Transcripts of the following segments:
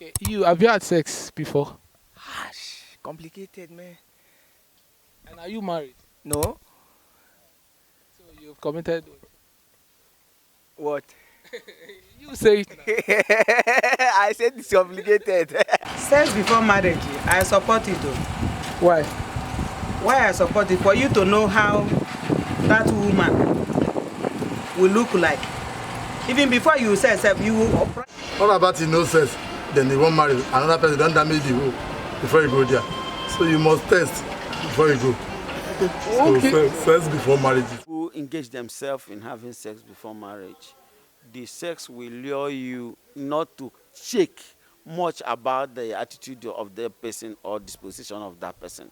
Okay. Have you had sex before? Harsh, complicated, man. And are you married? No? So you've committed. What? You say it now. I said it's complicated. Sex before marriage, I support it though. Why? Why I support it? For you to know how that woman will look like. Even before you say self, you will. What about you know sex? Then you won't marry another person, don't damage the whole before you go there. So you must test before you go. Okay. So sex before marriage. Who engage themselves in having sex before marriage, the sex will lure you not to check much about the attitude of the person or disposition of that person.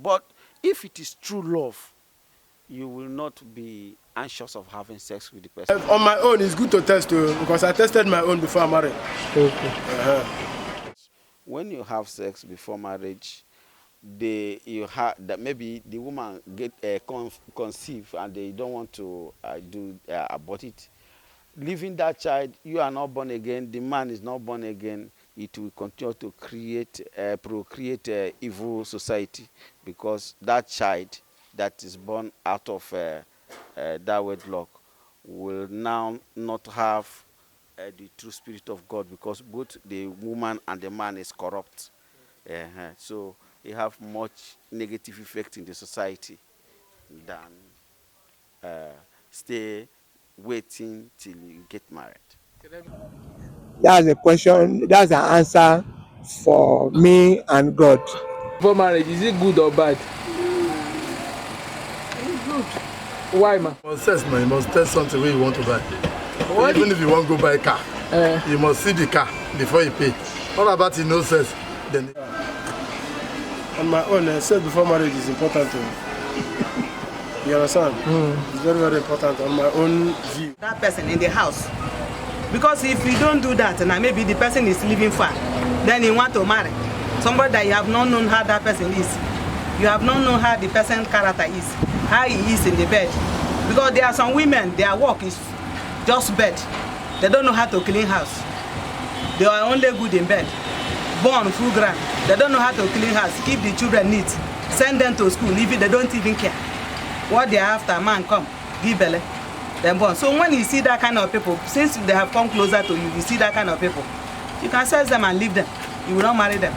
But if it is true love, you will not be anxious of having sex with the person. On my own, it's good to test too, because I tested my own before I married. Okay. When you have sex before marriage, maybe the woman get conceive and they don't want to abort it. Leaving that child, you are not born again. The man is not born again. It will continue to procreate evil society, because that child that is born out of that wedlock will now not have the true spirit of God, because both the woman and the man is corrupt. So it have much negative effect in the society than stay waiting till you get married. That's a question, that's an answer for me and God. Before marriage, is it good or bad? It's good. Why, man? You must test, man. You must test something where you want to buy. Even if you want to go buy a car, you must see the car before you pay. What about you know sex? Then On my own, sex before marriage is important too. You understand? It's very, very important on my own view. That person in the house. Because if you don't do that, and maybe the person is living far, then you want to marry somebody that you have not known how that person is. You have not known how the person's character is, how he is in the bed. Because there are some women, their work is just bed. They don't know how to clean house. They are only good in bed. Born full ground. They don't know how to clean house, keep the children neat, send them to school, even they don't even care. What they are after, man come, give belly, then born. So when you see that kind of people, since they have come closer to you, you see that kind of people, you can sell them and leave them. You will not marry them.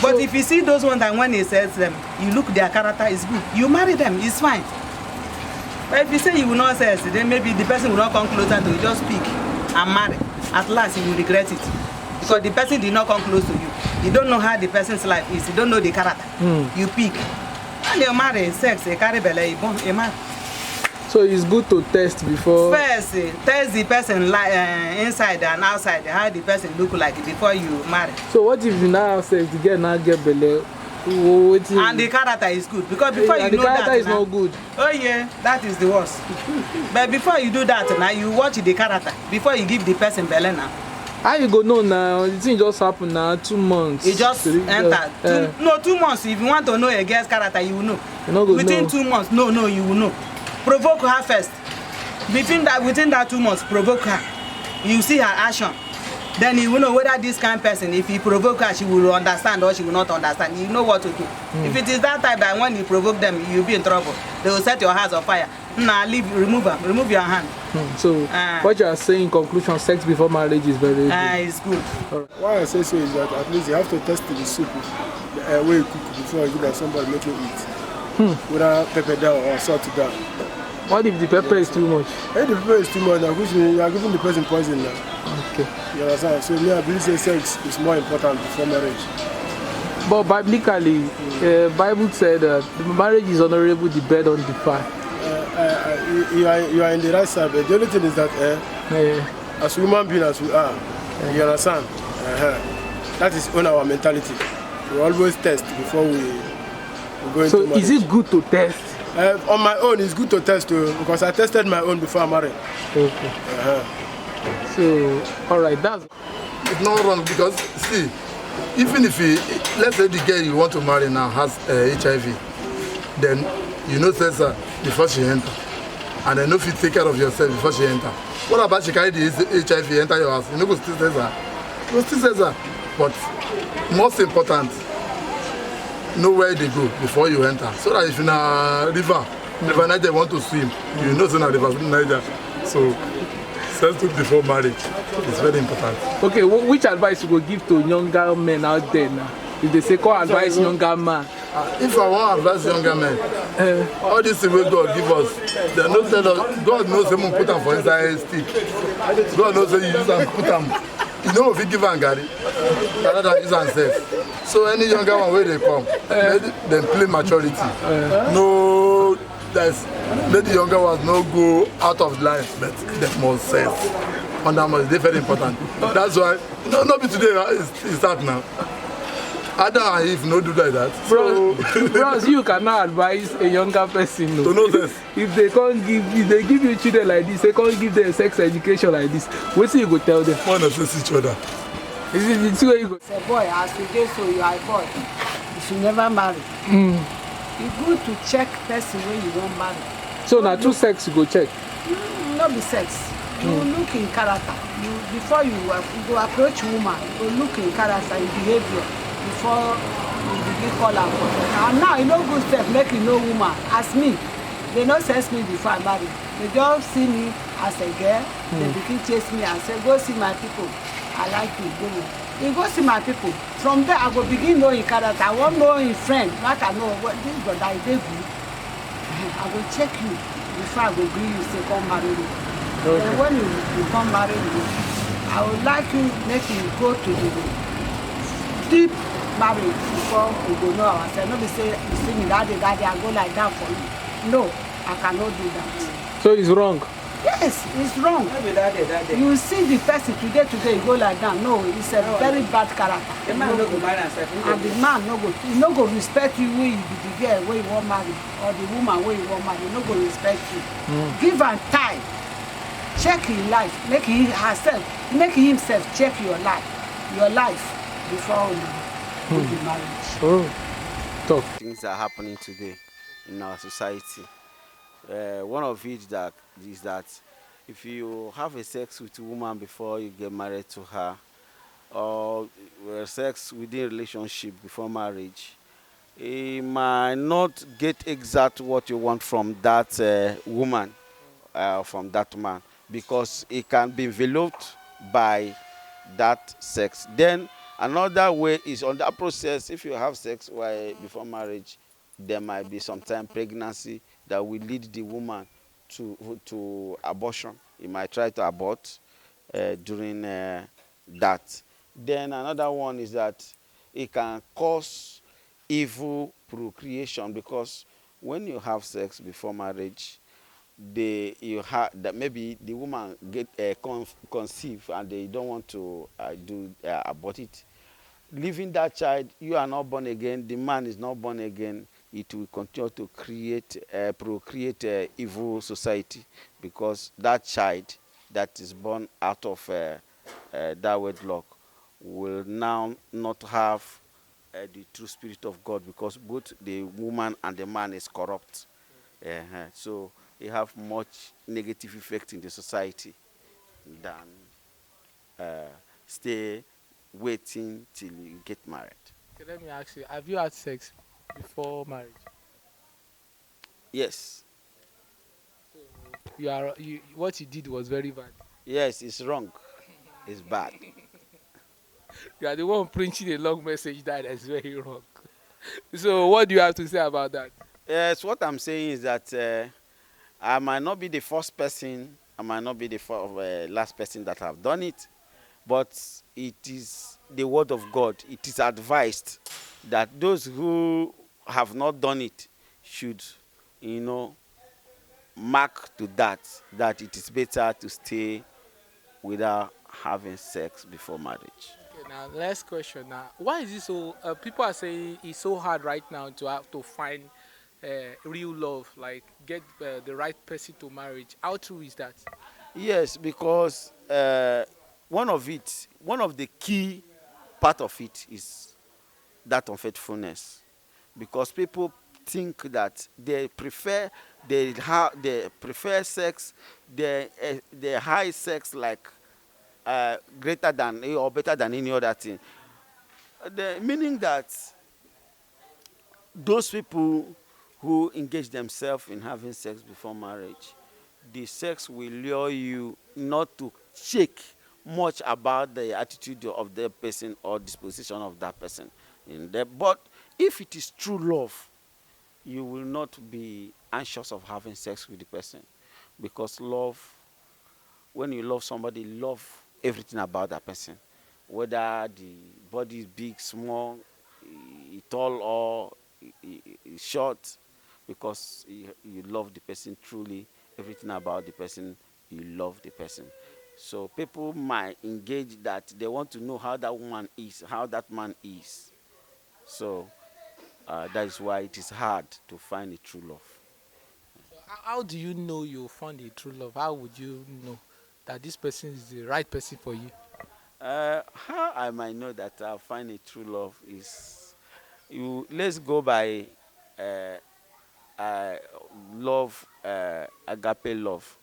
But if you see those ones that when he sells them, you look their character is good, you marry them, it's fine. But if you say you will not sell, then maybe the person will not come closer to you, just pick and marry. At last you will regret it. Because the person did not come close to you. You don't know how the person's life is, you don't know the character. You pick. And you marry, sex, you carry belly, you marry. So it's good to test before. First, test the person inside and outside, how the person look like before you marry. So what if you now have sex, the girl now get belly? And the character is good, because before you know that, the character is not good. Oh yeah, that is the worst. But before you do that, now you watch the character before you give the person belly now. How you go know now? The thing just happened now, 2 months. It just entered. 2 months. If you want to know a girl's character, you will know. Within 2 months, no, you will know. Provoke her first. Within that 2 months, provoke her. You see her action. Then you will know whether this kind of person, if you provoke her, she will understand or she will not understand. You know what to do. If it is that type that when you provoke them, you'll be in trouble. They will set your house on fire. Nah, remove your hand. So what you are saying in conclusion, sex before marriage is very good. It's good. Why I say so is that at least you have to test the soup way you cook before you give that somebody make you eat. Whether pepper down or salt down. What if the pepper is too much? If the pepper is too much, now you are giving the person poison now. Okay. You understand? So me, I believe sex is more important before marriage. But biblically, Bible said that marriage is honorable, the bed on the fire. You are in the right side, but the only thing is that as human beings as we are, you understand? That is on our mentality. We always test before we go into marriage. So is it good to test? On my own, it's good to test too, because I tested my own before I married. Okay. So, all right, that's... it's not wrong, because see, even if let's say the girl you want to marry now has HIV, then you know sex before she enter, and then if you take care of yourself before she enter. What about she carry the HIV enter your house? You know go still test her. You still say sir. But most important, know where they go before you enter. So that if in a river Niger want to swim, you know it's in a river Niger. So settle before marriage is very important. Okay, which advice you go give to younger men out there now? If they say, call advice younger man. If I want to advise younger men, all this thing wey God give us, they no tell us, God knows say put them for inside stick. God knows say you use am put them. You know if you give am garri, rather than use am sef. So any younger one where they come, let them play maturity. No, let the younger ones no go out of line, but they must serve. And that must be very important. That's why, no be today, it start now. Adam and Eve no do like that. Bros, you cannot advise a younger person. No. To know this. If they give you children like this, they can't give them sex education like this. What you go tell them? One assist each other. Is it the two way you go? Say, boy, as you dey so you are a boy. You should never marry. It's good to check person when you don't marry. So now two sex you go check. Not be sex. You look in character. Before you go approach woman, you go look in character, in behavior. Before you begin call am for them. And now you no good step make you know woman. As me, they no sex me before I marry. They just see me as a girl. They begin chase me and say, go see my people. I like you, go. You go see my people. From there, I go begin know in character. I want know in friend. Like I know what this brother is good. I will check you before I go bring you say come marry me. Okay. Then when you come marry me, I would like you make you go to the deep marriage before we go know ourselves. Nobody say you see me daddy, I go like that for you. No, I cannot do that. So it's wrong. Yes, it's wrong. You see the person today, you go like that. No, it's a very bad character. The man no go marry himself. And the man no go respect you when you be the girl where you want marry, or the woman where you want marry. No go respect you. Give am time. Check his life. Make himself check your life before you do the marriage. Talk. Things are happening today in our society. One of it is that if you have a sex with a woman before you get married to her, or sex within relationship before marriage, you might not get exact what you want from that woman, from that man, because it can be enveloped by that sex. Then another way is on that process. If you have sex before marriage, there might be sometime pregnancy that will lead the woman to abortion. You might try to abort during that. Then another one is that it can cause evil procreation, because when you have sex before marriage, that maybe the woman get conceive and they don't want to abort it. Leaving that child, you are not born again, the man is not born again, it will continue to procreate evil society, because that child that is born out of that wedlock will now not have the true spirit of God, because both the woman and the man is corrupt. So it have much negative effect in the society than stay waiting till you get married. Okay, let me ask you, have you had sex before marriage? Yes. So what you did was very bad. Yes, it's wrong. It's bad. You are the one preaching a long message that is very wrong. So what do you have to say about that? Yes, what I'm saying is that I might not be the first person, I might not be the last person that have done it, but it is the word of God. It is advised that those who have not done it should, mark to that it is better to stay without having sex before marriage. Okay, now last question. Now, why is it so? People are saying it's so hard right now to have to find real love, like get the right person to marriage. How true is that? Yes, because one of the key part of it is that unfaithfulness, because people think that they prefer sex, they high sex like greater than or better than any other thing. Meaning that those people who engage themselves in having sex before marriage, the sex will lure you not to check much about the attitude of the person or disposition of that person in there. But if it is true love, you will not be anxious of having sex with the person, because love, when you love somebody, love everything about that person, whether the body is big, small, tall, or short, because you love the person truly, everything about the person, you love the person. So people might engage that they want to know how that woman is, how that man is. So that is why it is hard to find a true love. How do you know you found a true love? How would you know that this person is the right person for you? How I might know that I'll find a true love is, you let's go by uh, uh, love, agape love,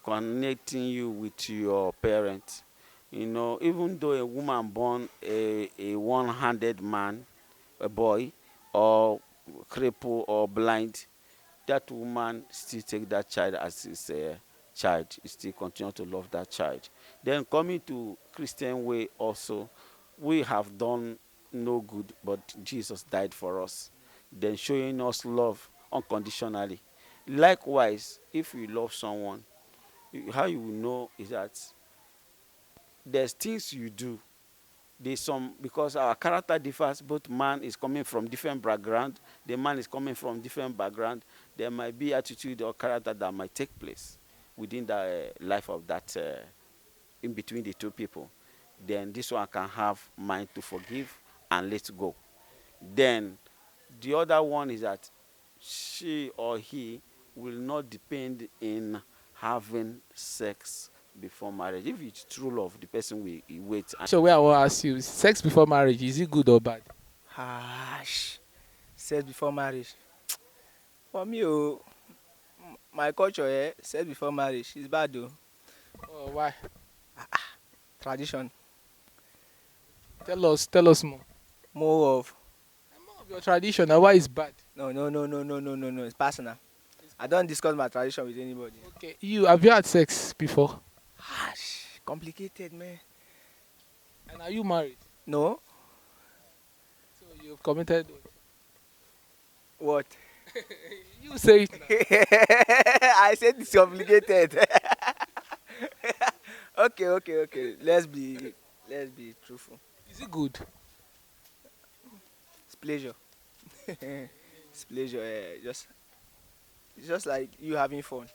connecting you with your parents. You know, even though a woman born a one-handed man, a boy, or cripple or blind, that woman still take that child as his child. He still continue to love that child. Then coming to Christian way also, we have done no good, but Jesus died for us. Then showing us love unconditionally. Likewise, if you love someone, how you will know is that there's things you do. There's some, because our character differs, both man is coming from different background, the man is coming from different background. There might be attitude or character that might take place within the life of that, in between the two people. Then this one can have mind to forgive and let go. Then the other one is that she or he will not depend in having sex before marriage. If it's true love, the person will wait. So where I want to ask you, sex before marriage, is it good or bad? Harsh. Sex before marriage. For me, oh, my culture, sex before marriage is bad though. Oh, why? Tradition. Tell us more. More of. More of your tradition and why it's bad. No. It's personal. I don't discuss my tradition with anybody. Okay, have you had sex before? Harsh. Complicated, man. And are you married? No. So you've committed What? you say it now. I said it's complicated. Okay. Let's be truthful. Is it good? It's pleasure. It's pleasure. It's just like you having fun.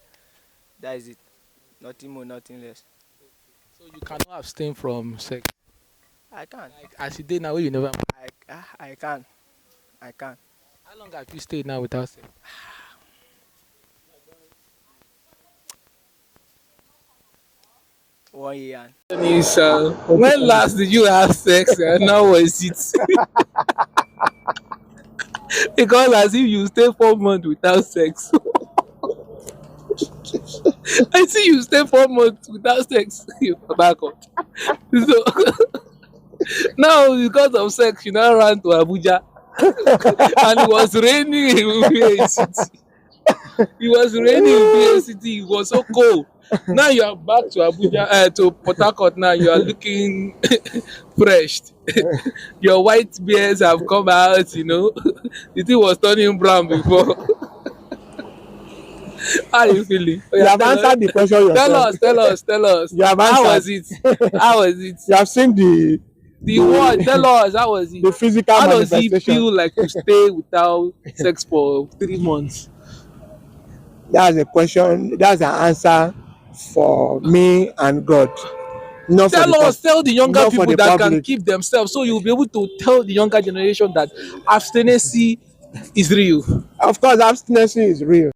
That is it. Nothing more, nothing less. So you cannot abstain from sex. I can. Like as you did now, you never. I can. I can. How long have you stayed now without sex? One year. Is, when last did you have sex and how was it? Because as if you stay 4 months without sex. I see you stay 4 months without sex. You back up. So now because of sex, you now ran to Abuja. And it was raining in VA City. It was raining in VA City. It was so cold. Now you are back to Abuja, to Port Harcourt. Now you are looking fresh. Your white beards have come out. You know, the thing was turning brown before. How are you feeling? You have answered the question yourself. Tell us. You have How was answered. it? How was it? You have seen The what? Tell us. How was it? the physical How does it manifestation. feel like to stay without sex for 3 months? That's a question. That's an answer for me and God. Not for the Tell the younger not for people the that can public. keep themselves, so you'll be able to tell the younger generation that abstinence is real. Of course, abstinence is real.